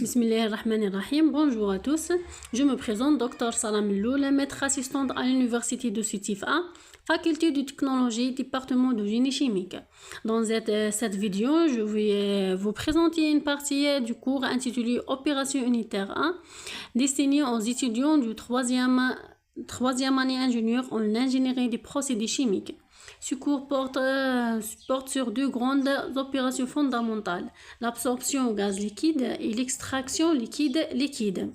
Bismillahirrahmanirrahim. Bonjour à tous. Je me présente, Dr Salam Loul, maître assistante à l'université de Sétif A, faculté de technologie, département de génie chimique. Dans cette vidéo, je vais vous présenter une partie du cours intitulé Opération unitaire 1, destiné aux étudiants du troisième année ingénieur en ingénierie des procédés chimiques. Ce cours porte sur deux grandes opérations fondamentales, l'absorption au gaz liquide et l'extraction liquide.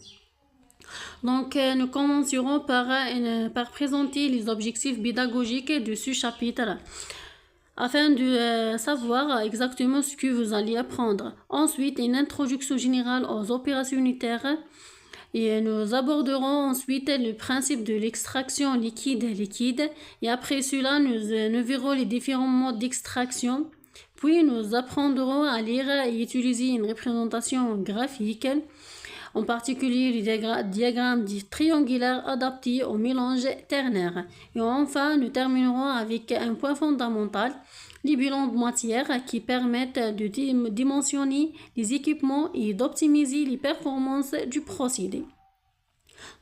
Donc, nous commencerons par présenter les objectifs pédagogiques de ce chapitre, afin de savoir exactement ce que vous allez apprendre. Ensuite, une introduction générale aux opérations unitaires. Et nous aborderons ensuite le principe de l'extraction liquide et après cela nous verrons les différents modes d'extraction. Puis nous apprendrons à lire et utiliser une représentation graphique, en particulier le diagramme triangulaire adapté au mélange ternaire. Et enfin, nous terminerons avec un point fondamental, les bilans de matière qui permettent de dimensionner les équipements et d'optimiser les performances du procédé.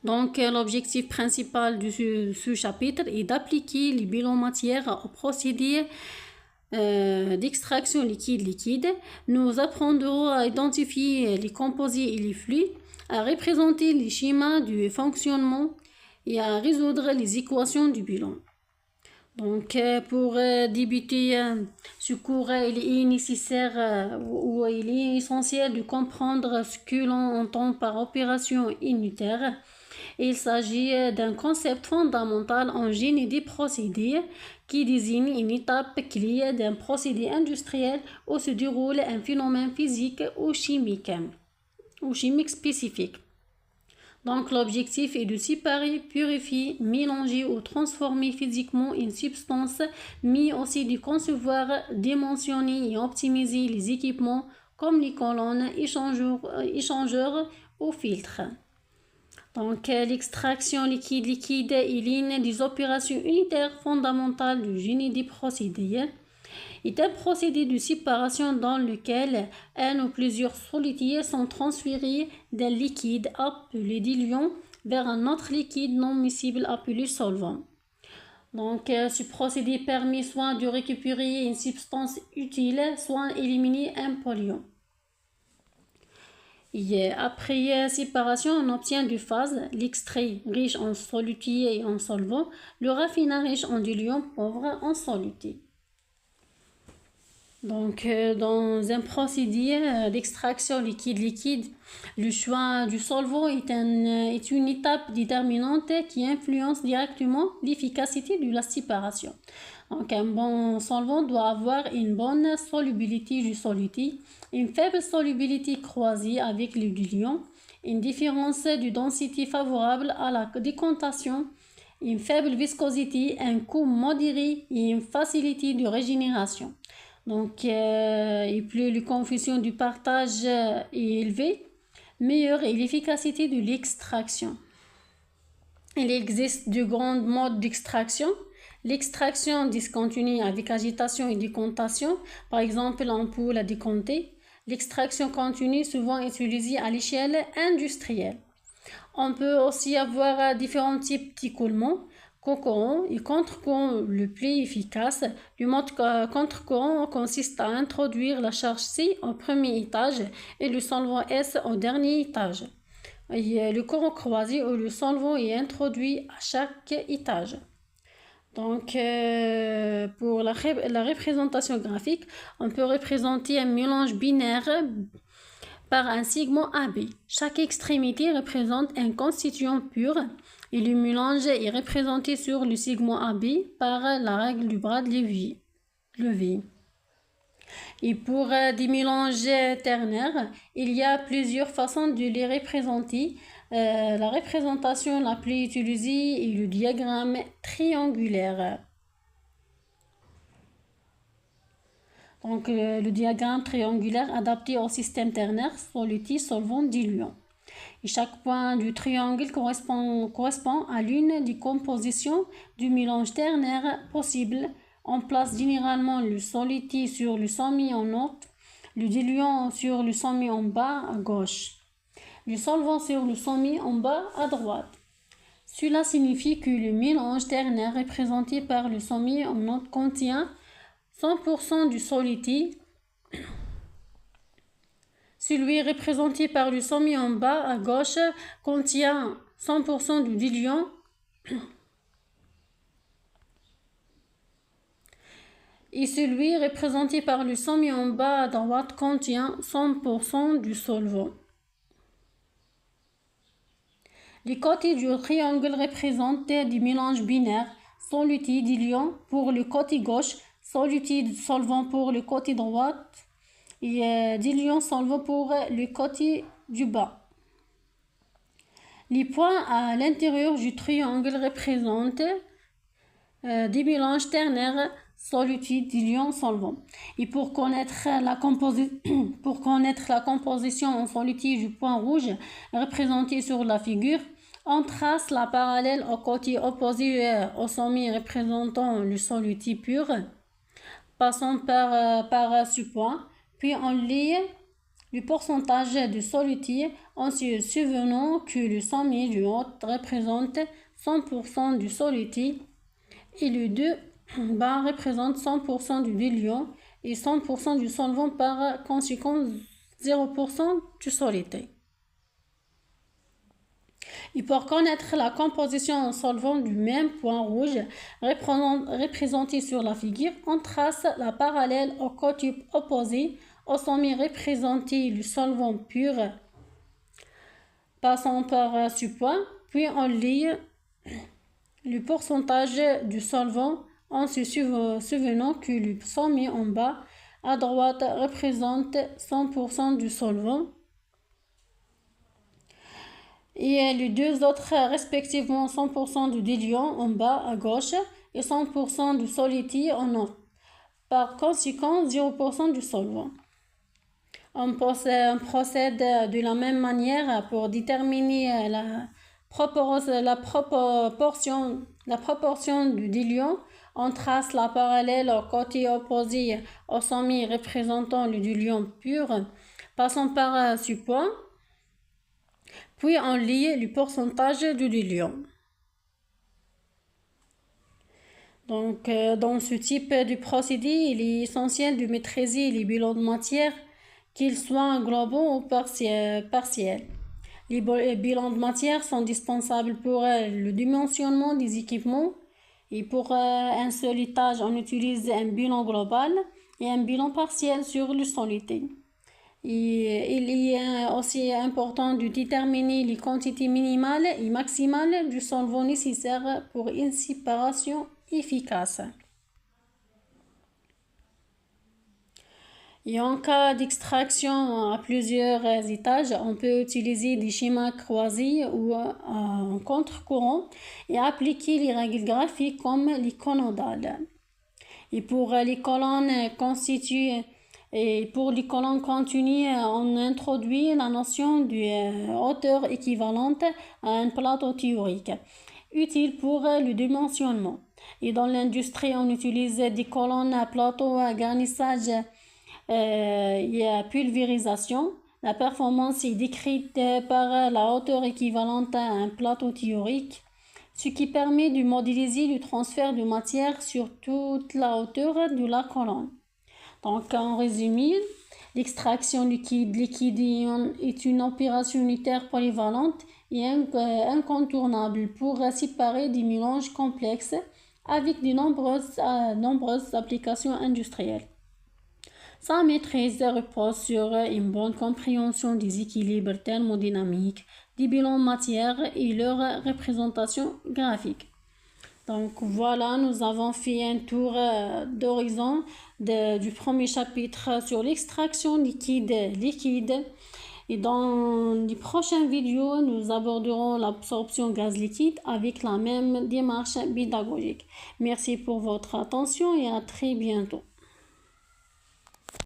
Donc, l'objectif principal de ce chapitre est d'appliquer les bilans matière au procédé d'extraction liquide. Nous apprendrons à identifier les composés et les fluides, à représenter les schémas du fonctionnement et à résoudre les équations du bilan. Donc, pour débuter ce cours, il est nécessaire ou il est essentiel de comprendre ce que l'on entend par opération unitaire. Il s'agit d'un concept fondamental en génie des procédés qui désigne une étape clé d'un procédé industriel où se déroule un phénomène physique ou chimique spécifique. Donc, l'objectif est de séparer, purifier, mélanger ou transformer physiquement une substance, mais aussi de concevoir, dimensionner et optimiser les équipements comme les colonnes, échangeurs ou filtres. Donc, l'extraction liquide est l'une des opérations unitaires fondamentales du génie des procédés. Est un procédé de séparation dans lequel un ou plusieurs solides sont transférés d'un liquide appelé diluant vers un autre liquide non miscible appelé solvant. Donc, ce procédé permet soit de récupérer une substance utile, soit d'éliminer un polluant. Et après séparation, on obtient deux phases, l'extrait riche en solutés et en solvants, le raffinat riche en diluant pauvre en solutés. Donc, dans un procédé d'extraction liquide, le choix du solvant est une étape déterminante qui influence directement l'efficacité de la séparation. Donc, un bon solvant doit avoir une bonne solubilité du soluté, une faible solubilité croisée avec le diluant, une différence de densité favorable à la décontaction, une faible viscosité, un coût modéré et une facilité de régénération. Donc, et plus la coefficient du partage est élevé, meilleure est l'efficacité de l'extraction. Il existe de grands modes d'extraction. L'extraction discontinue avec agitation et décontation, par exemple l'ampoule à décompter. L'extraction continue, souvent utilisée à l'échelle industrielle. On peut aussi avoir différents types d'écoulement. Co-courant et contre-courant le plus efficace. Le mode contre-courant consiste à introduire la charge C au premier étage et le solvant S au dernier étage. Et le courant croisé où le solvant est introduit à chaque étage. Donc, pour la représentation graphique, on peut représenter un mélange binaire par un segment AB. Chaque extrémité représente un constituant pur et le mélange est représenté sur le segment AB par la règle du bras de Levi. Et pour des mélanges ternaires, il y a plusieurs façons de les représenter. La représentation la plus utilisée est le diagramme triangulaire. Donc, le diagramme triangulaire adapté au système ternaire soluté solvant diluant. Et chaque point du triangle correspond à l'une des compositions du mélange ternaire possible. On place généralement le soluté sur le sommet en haut, le diluant sur le sommet en bas à gauche. du solvant sur le sommet en bas à droite. Cela signifie que le mélange ternaire représenté par le sommet en note contient 100% du solide. Celui représenté par le sommet en bas à gauche contient 100% du diluant. Et celui représenté par le sommet en bas à droite contient 100% du solvant. Les côtés du triangle représentent des mélanges binaires, solide diluant pour le côté gauche, solide solvant pour le côté droit et diluant solvant pour le côté du bas. Les points à l'intérieur du triangle représentent des mélanges ternaires, solide diluant solvant. Et pour connaître la composition en solide du point rouge représenté sur la figure, on trace la parallèle au côté opposé au sommet représentant le solide pur, passant par ce point, puis on lit le pourcentage de solide en se souvenant que le sommet du haut représente 100% du solide et les deux bas représentent 100% du diluant et 100% du solvant, par conséquent 0% du solide. Et pour connaître la composition en solvant du même point rouge représenté sur la figure, on trace la parallèle au côté opposé au sommet représenté le solvant pur, passant par ce point, puis on lit le pourcentage du solvant en se souvenant que le sommet en bas à droite représente 100% du solvant et les deux autres respectivement 100% du diluant en bas à gauche et 100% du solide en haut. Par conséquent, 0% du solvant. On procède de la même manière pour déterminer la proportion du diluant. On trace la parallèle au côté opposé au sommet représentant le diluant pur, passant par ce point, puis on lit le pourcentage du diluant. Donc, dans ce type de procédé, il est essentiel de maîtriser les bilans de matière, qu'ils soient globaux ou partiels. Les bilans de matière sont indispensables pour le dimensionnement des équipements. Et pour un seul étage, on utilise un bilan global et un bilan partiel sur le solide. Et il est aussi important de déterminer les quantités minimales et maximales du solvant nécessaire pour une séparation efficace. Et en cas d'extraction à plusieurs étages, on peut utiliser des schémas croisés ou en contre-courant et appliquer les règles graphiques comme les conodales. Et pour les colonnes continues, on introduit la notion de hauteur équivalente à un plateau théorique, utile pour le dimensionnement. Et dans l'industrie, on utilise des colonnes à plateau à garnissage et à pulvérisation. La performance est décrite par la hauteur équivalente à un plateau théorique, ce qui permet de modéliser le transfert de matière sur toute la hauteur de la colonne. Donc, en résumé, l'extraction liquide est une opération unitaire polyvalente et incontournable pour séparer des mélanges complexes avec de nombreuses applications industrielles. Sa maîtrise repose sur une bonne compréhension des équilibres thermodynamiques, des bilans matière et leur représentation graphique. Donc voilà, nous avons fait un tour d'horizon du premier chapitre sur l'extraction liquide. Et dans les prochaines vidéos, nous aborderons l'absorption gaz liquide avec la même démarche pédagogique. Merci pour votre attention et à très bientôt.